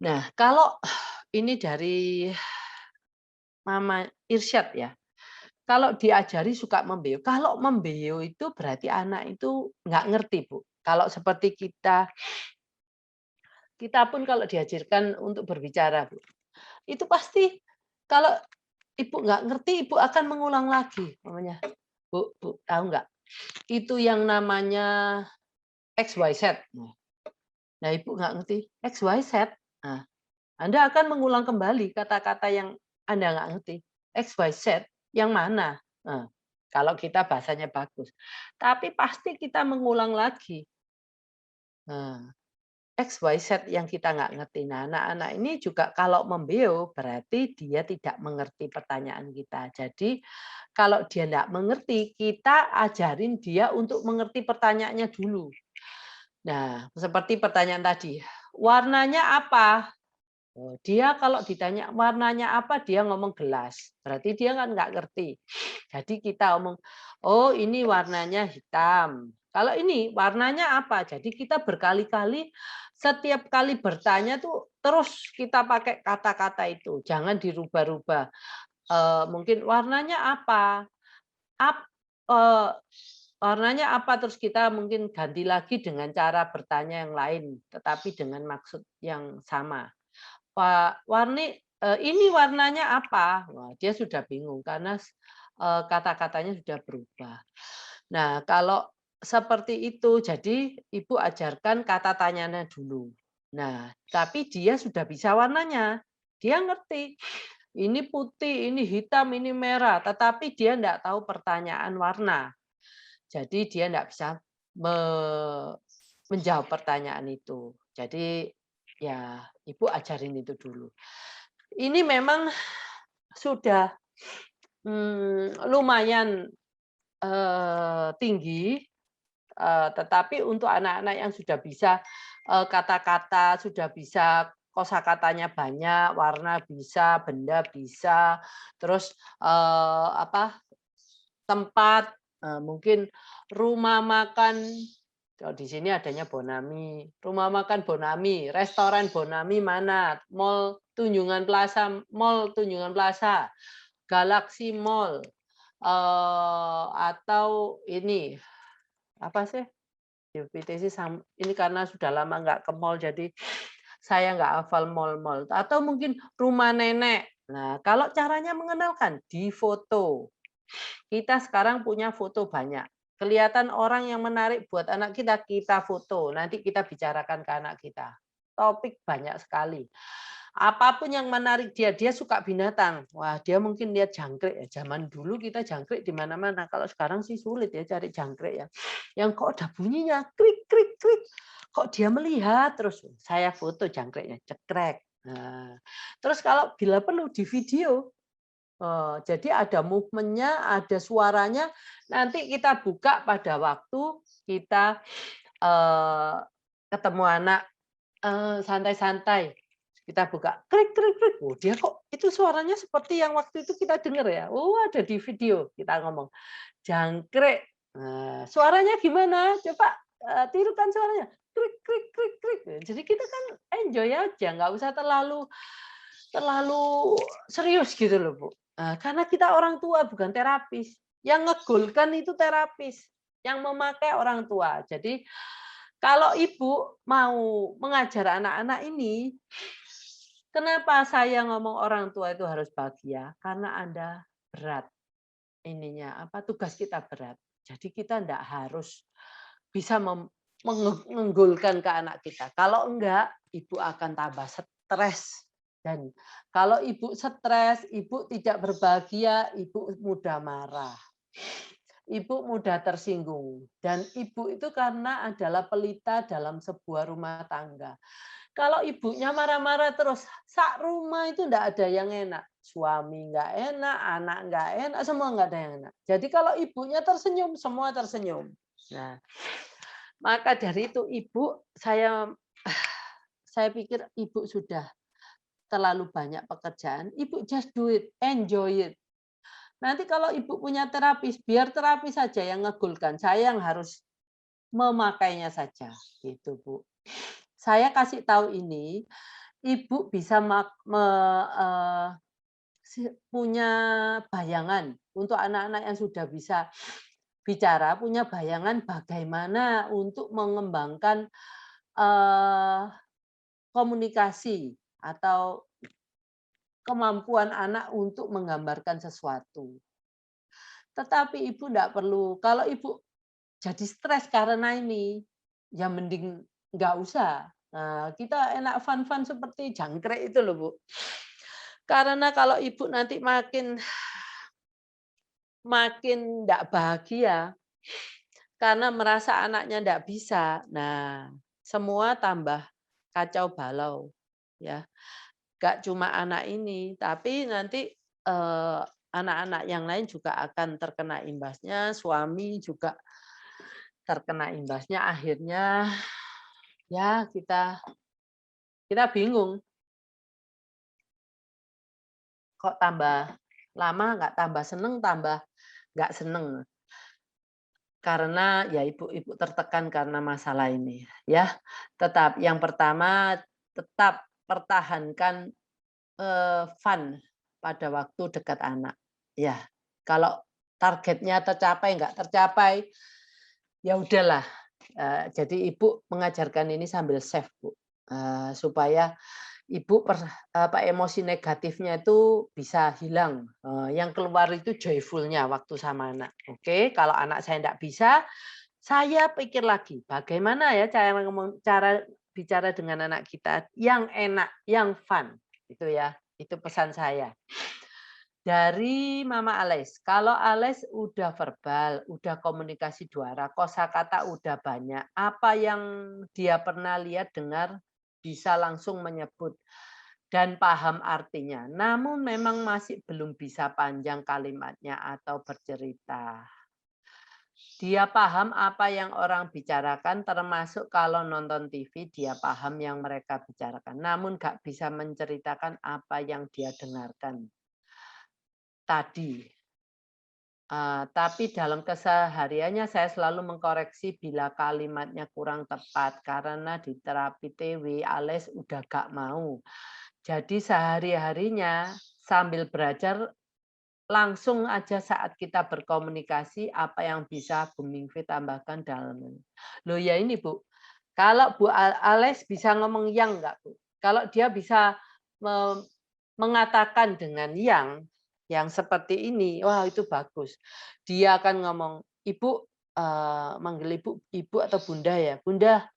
Nah, kalau ini dari Mama Irsyad ya, kalau diajari suka membeo. Kalau membeo itu berarti anak itu nggak ngerti, Bu. Kalau seperti kita, kita pun kalau diajarkan untuk berbicara, Bu, itu pasti kalau Ibu nggak ngerti, Ibu akan mengulang lagi. Namanya, Bu, Bu, tahu nggak? Itu yang namanya XYZ. Nah, Ibu nggak ngerti XYZ. Nah, Anda akan mengulang kembali kata-kata yang Anda nggak ngerti. XYZ yang mana? Nah, kalau kita bahasanya bagus. Tapi pasti kita mengulang lagi. Nah, XYZ yang kita nggak ngerti. Nah, anak-anak ini juga kalau membeo berarti dia tidak mengerti pertanyaan kita. Jadi kalau dia nggak mengerti, kita ajarin dia untuk mengerti pertanyaannya dulu. Nah, seperti pertanyaan tadi, warnanya apa? Oh, dia kalau ditanya warnanya apa, dia ngomong gelas. Berarti dia kan nggak ngerti. Jadi kita omong, oh ini warnanya hitam. Kalau ini warnanya apa? Jadi kita berkali-kali, setiap kali bertanya tuh terus kita pakai kata-kata itu. Jangan dirubah-rubah. Mungkin warnanya apa? Eh, warnanya apa? Terus kita mungkin ganti lagi dengan cara bertanya yang lain, tetapi dengan maksud yang sama. Pak Warni, ini warnanya apa? Wah, dia sudah bingung karena kata-katanya sudah berubah. Nah, kalau seperti itu, jadi Ibu ajarkan kata tanyanya dulu. Nah, tapi dia sudah bisa warnanya. Dia ngerti, ini putih, ini hitam, ini merah, tetapi dia enggak tahu pertanyaan warna. Jadi dia enggak bisa menjawab pertanyaan itu. Jadi ya Ibu ajarin itu dulu. Ini memang sudah, lumayan, tinggi, tetapi untuk anak-anak yang sudah bisa, kata-kata, sudah bisa kosakatanya banyak, warna bisa, benda bisa, terus, apa, tempat, mungkin rumah makan, kalau di sini adanya Bonami, rumah makan Bonami, restoran Bonami mana, Mall Tunjungan Plaza, Galaxy Mall, atau ini, apa sih, UPTC ini karena sudah lama nggak ke mall, jadi saya nggak hafal mall-mall, atau mungkin rumah nenek. Nah, kalau caranya mengenalkan, di foto. Kita sekarang punya foto banyak. Kelihatan orang yang menarik buat anak kita, kita foto. Nanti kita bicarakan ke anak kita. Topik banyak sekali. Apapun yang menarik dia, dia suka binatang. Wah, dia mungkin lihat jangkrik ya. Zaman dulu kita jangkrik di mana-mana. Kalau sekarang sih sulit ya cari jangkrik ya. Yang kok ada bunyinya, krik krik krik. Kok dia melihat terus saya foto jangkriknya, cekrek. Nah, terus kalau bila perlu di video, jadi ada movement-nya, ada suaranya, nanti kita buka pada waktu kita, eee, ketemu anak, santai-santai. Kita buka, krik krik krik, oh dia kok itu suaranya seperti yang waktu itu kita dengar ya? Oh ada di video, kita ngomong, jangkrik. Nah, suaranya gimana? Coba, tirukan suaranya, krik krik krik krik. Jadi kita kan enjoy aja, nggak usah terlalu terlalu serius gitu loh, Bu. Karena kita orang tua bukan terapis. Yang ngegolkan itu terapis, yang memakai orang tua. Jadi kalau ibu mau mengajar anak-anak ini, kenapa saya ngomong orang tua itu harus bahagia? Karena Anda berat ininya, apa, tugas kita berat. Jadi kita ndak harus bisa menggolkan ke anak kita. Kalau enggak, ibu akan tambah stres. Dan kalau ibu stres, ibu tidak berbahagia, ibu mudah marah. Ibu mudah tersinggung. Dan ibu itu karena adalah pelita dalam sebuah rumah tangga. Kalau ibunya marah-marah terus, sak rumah itu enggak ada yang enak. Suami enggak enak, anak enggak enak, semua enggak ada yang enak. Jadi kalau ibunya tersenyum, semua tersenyum. Nah, maka dari itu ibu, saya pikir ibu sudah terlalu banyak pekerjaan, ibu just do it, enjoy it. Nanti kalau ibu punya terapis, biar terapis saja yang ngegulkan, saya yang harus memakainya saja, gitu Bu. Saya kasih tahu ini ibu bisa punya bayangan untuk anak-anak yang sudah bisa bicara, punya bayangan bagaimana untuk mengembangkan, eee, komunikasi atau kemampuan anak untuk menggambarkan sesuatu. Tetapi ibu ndak perlu kalau ibu jadi stres karena ini, ya mending nggak usah. Nah, kita enak fun-fun seperti jangkrik itu loh, Bu. Karena kalau ibu nanti makin makin ndak bahagia karena merasa anaknya ndak bisa, nah semua tambah kacau balau, ya. Nggak cuma anak ini, tapi nanti, anak-anak yang lain juga akan terkena imbasnya, suami juga terkena imbasnya, akhirnya ya kita kita bingung, kok tambah lama nggak tambah seneng, tambah nggak seneng. Karena ya ibu-ibu tertekan karena masalah ini ya. Tetap yang pertama, tetap pertahankan, fun pada waktu dekat anak. Ya, kalau targetnya tercapai, nggak tercapai, ya udahlah, jadi ibu mengajarkan ini sambil save, Bu, supaya ibu emosi negatifnya itu bisa hilang, yang keluar itu joyful-nya waktu sama anak. Oke, kalau anak saya nggak bisa, saya pikir lagi, bagaimana ya cara bicara dengan anak kita yang enak, yang fun, gitu ya. Itu pesan saya. Dari Mama Ales, kalau Ales udah verbal, udah komunikasi 2 arah, kosakata udah banyak, apa yang dia pernah lihat, dengar, bisa langsung menyebut dan paham artinya. Namun memang masih belum bisa panjang kalimatnya atau bercerita. Dia paham apa yang orang bicarakan, termasuk kalau nonton TV dia paham yang mereka bicarakan, namun nggak bisa menceritakan apa yang dia dengarkan tadi. Tapi dalam kesehariannya saya selalu mengkoreksi bila kalimatnya kurang tepat, karena di terapi TW Ales udah gak mau. Jadi sehari-harinya sambil belajar langsung aja saat kita berkomunikasi apa yang bisa Bu Mingvi tambahkan dalam ini. Loh ya ini Bu, kalau Ales bisa ngomong yang nggak Bu? Kalau dia bisa mengatakan dengan yang seperti ini, wah itu bagus. Dia akan ngomong, "Ibu," manggil ibu, ibu atau bunda ya, "Bunda,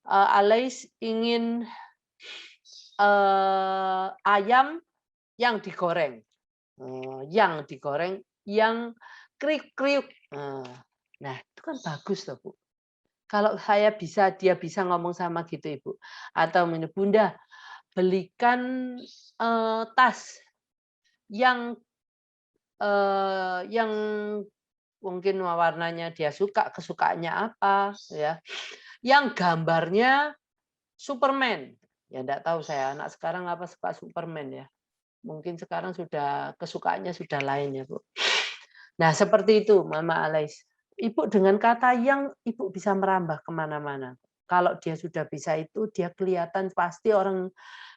Ales ingin, ayam yang digoreng." Yang digoreng, yang kriuk-kriuk. Nah, itu kan bagus loh, Bu. Kalau dia bisa ngomong sama gitu, Ibu. Atau "Bunda, belikan, tas yang, yang mungkin warnanya dia suka, kesukaannya apa, ya, yang gambarnya Superman." Ya enggak tahu saya anak sekarang apa suka Superman ya. Mungkin sekarang sudah kesukaannya sudah lain ya, Bu. Nah, seperti itu Mama Alais. Ibu dengan kata yang Ibu bisa merambah kemana-mana. Kalau dia sudah bisa itu, dia kelihatan pasti orang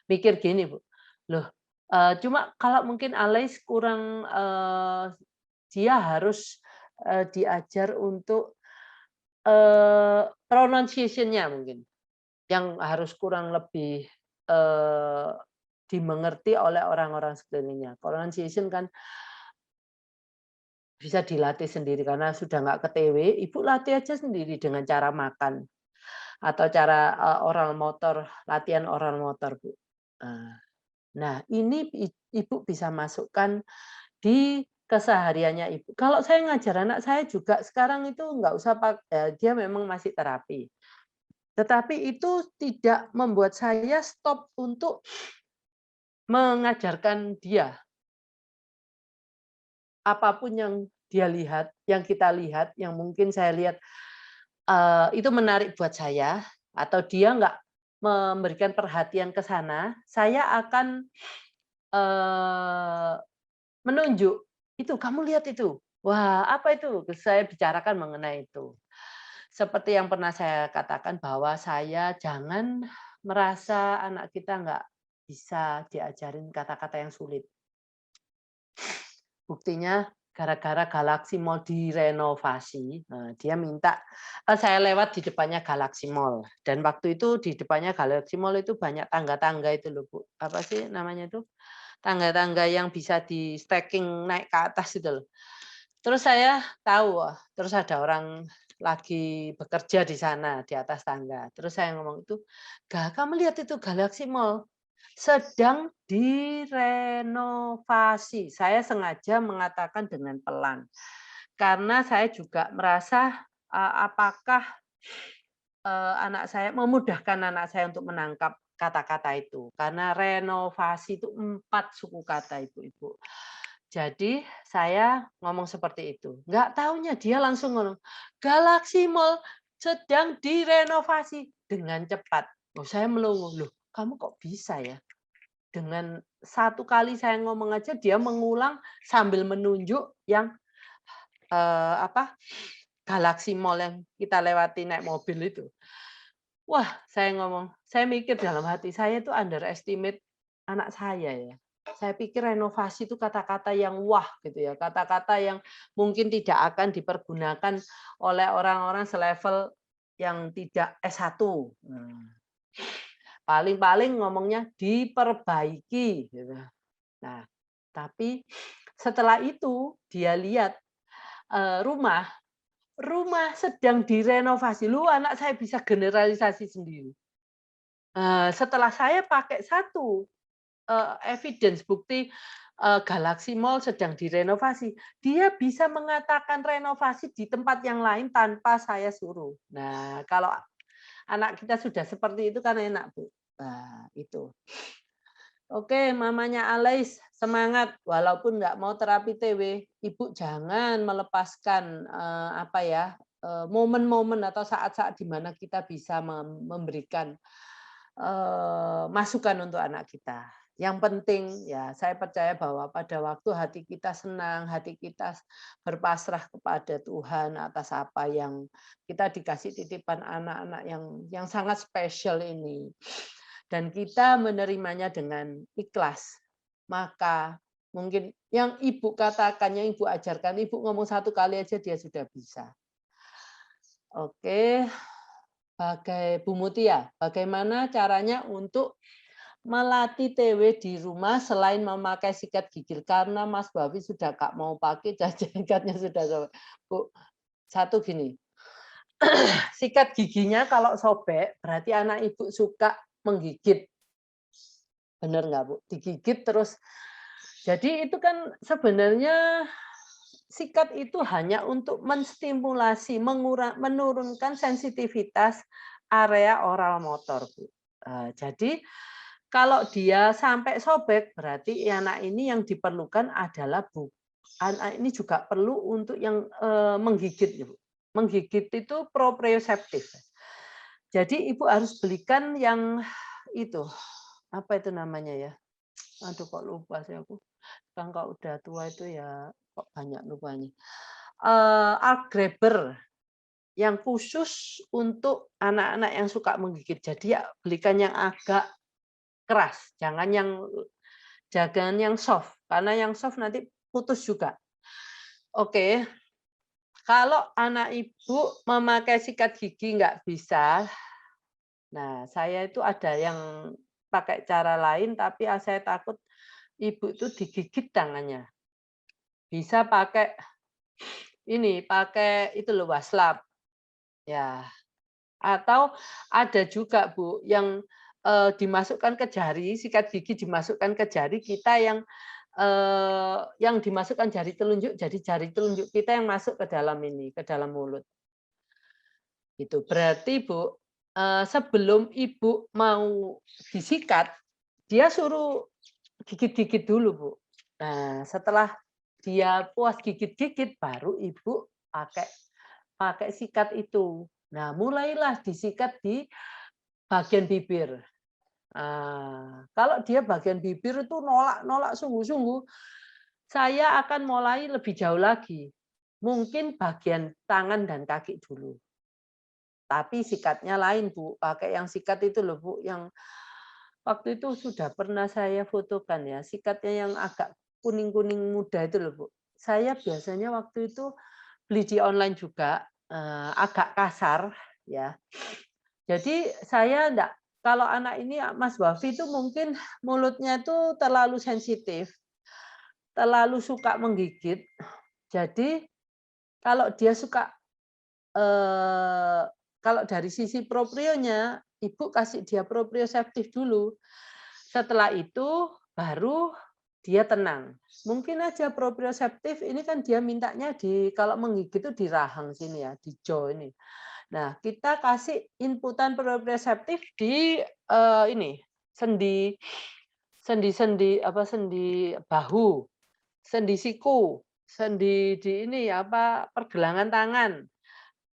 mikir gini, Bu, "Loh, cuma kalau mungkin Alais kurang, dia harus, diajar untuk, pronunciation-nya mungkin, yang harus kurang lebih, eee, dimengerti oleh orang-orang sekelilingnya." Pronunciation kan bisa dilatih sendiri karena sudah nggak ke TW, ibu latih aja sendiri dengan cara makan atau cara, oral motor, latihan oral motor, Bu. Eee, nah ini ibu bisa masukkan di kesehariannya ibu. Kalau saya ngajar anak saya juga sekarang itu nggak usah dia memang masih terapi. Tetapi itu tidak membuat saya stop untuk mengajarkan dia. Apapun yang dia lihat, yang kita lihat, yang mungkin saya lihat, itu menarik buat saya, atau dia nggak memberikan perhatian ke sana, saya akan, eee, menunjuk, "Itu, kamu lihat itu. Wah, apa itu?" Saya bicarakan mengenai itu. Seperti yang pernah saya katakan bahwa saya jangan merasa anak kita bisa diajarin kata-kata yang sulit. Buktinya gara-gara Galaxy Mall direnovasi, dia minta saya lewat di depannya Galaxy Mall dan waktu itu di depannya Galaxy Mall itu banyak tangga-tangga itu loh, Bu. Apa sih namanya itu? Tangga-tangga yang bisa di-stacking naik ke atas itu loh. Terus saya tahu, wah, terus ada orang lagi bekerja di sana, di atas tangga. Terus saya ngomong itu, kamu lihat itu Galaxy Mall sedang direnovasi." Saya sengaja mengatakan dengan pelan. Karena saya juga merasa, apakah, anak saya memudahkan anak saya untuk menangkap kata-kata itu. Karena renovasi itu 4 suku kata, Ibu-ibu. Jadi saya ngomong seperti itu. Nggak taunya dia langsung ngomong, "Galaxy Mall sedang direnovasi," dengan cepat. Oh, saya melongo, "Loh, kamu kok bisa ya?" Dengan satu kali saya ngomong aja dia mengulang sambil menunjuk yang, apa, Galaxy Mall yang kita lewati naik mobil itu. Wah, saya mikir dalam hati, saya itu underestimate anak saya ya. Saya pikir renovasi itu kata-kata yang wah gitu ya, kata-kata yang mungkin tidak akan dipergunakan oleh orang-orang selevel yang tidak S1. Paling-paling ngomongnya diperbaiki gitu. Nah, tapi setelah itu dia lihat, rumah rumah sedang direnovasi. Lu anak saya bisa generalisasi sendiri. Setelah saya pakai satu evidence, bukti, Galaxy Mall sedang direnovasi, dia bisa mengatakan renovasi di tempat yang lain tanpa saya suruh. Nah, kalau anak kita sudah seperti itu kan enak, Bu. Nah, itu. Oke, mamanya Alais, semangat. Walaupun nggak mau terapi TW, Ibu jangan melepaskan, apa ya, momen-momen atau saat-saat di mana kita bisa memberikan, masukan untuk anak kita. Yang penting ya saya percaya bahwa pada waktu hati kita senang, hati kita berpasrah kepada Tuhan atas apa yang kita dikasih titipan anak-anak yang sangat spesial ini, dan kita menerimanya dengan ikhlas, maka mungkin yang Ibu katakan, yang Ibu ajarkan, Ibu ngomong satu kali aja dia sudah bisa. Oke, Bu Mutia, bagaimana caranya untuk melatih TW di rumah selain memakai sikat gigi? Karena Mas Bawi sudah nggak mau pakai, ikatnya sudah sobek. Bu, satu gini, sikat giginya kalau sobek berarti anak Ibu suka menggigit. Benar nggak, Bu? Digigit terus. Jadi itu kan sebenarnya sikat itu hanya untuk menstimulasi, menurunkan sensitivitas area oral motor, Bu. Jadi kalau dia sampai sobek, berarti anak ini yang diperlukan adalah anak ini juga perlu untuk yang menggigit, Bu. Menggigit itu proprioceptif. Jadi Ibu harus belikan yang itu, apa itu namanya ya? Aduh kok lupa sih aku. Kan kalau udah tua itu ya kok banyak lupanya. Art grabber yang khusus untuk anak-anak yang suka menggigit. Jadi ya belikan yang agak keras, jangan yang soft, karena yang soft nanti putus juga. Oke, kalau anak Ibu memakai sikat gigi nggak bisa, nah saya itu ada yang pakai cara lain, tapi saya takut Ibu itu digigit tangannya. Bisa pakai ini, pakai itu loh waslap. Ya, atau ada juga Bu yang dimasukkan ke jari, sikat gigi dimasukkan ke jari kita yang dimasukkan jari telunjuk, jadi jari telunjuk kita yang masuk ke dalam ini, ke dalam mulut. Itu berarti Bu, sebelum Ibu mau disikat, dia suruh gigit-gigit dulu, Bu. Nah, setelah dia puas gigit-gigit, baru Ibu pakai pakai sikat itu. Nah, mulailah disikat di bagian bibir. Kalau dia bagian bibir itu nolak-nolak sungguh-sungguh, saya akan mulai lebih jauh lagi. Mungkin bagian tangan dan kaki dulu. Tapi sikatnya lain, Bu. Pakai yang sikat itu loh, Bu, yang waktu itu sudah pernah saya fotokan ya, sikatnya yang agak kuning-kuning muda itu loh, Bu. Saya biasanya waktu itu beli di online juga, agak kasar ya. Jadi saya enggak, kalau anak ini Mas Wafi itu mungkin mulutnya itu terlalu sensitif, terlalu suka menggigit. Jadi kalau dia suka, kalau dari sisi proprionya, ibu kasih dia proprioseptif dulu. Setelah itu baru dia tenang. Mungkin aja proprioseptif ini kan dia mintanya kalau menggigit itu di rahang sini ya, di jaw ini. Nah, kita kasih inputan proprioseptif di ini sendi sendi-sendi apa sendi bahu, sendi siku, sendi di ini apa pergelangan tangan,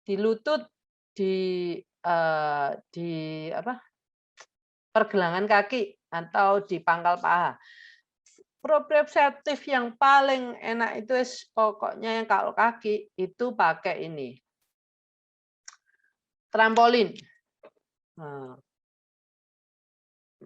di lutut, di apa pergelangan kaki atau di pangkal paha. Proprioseptif yang paling enak itu pokoknya yang kalau kaki itu pakai ini trampolin. Nah,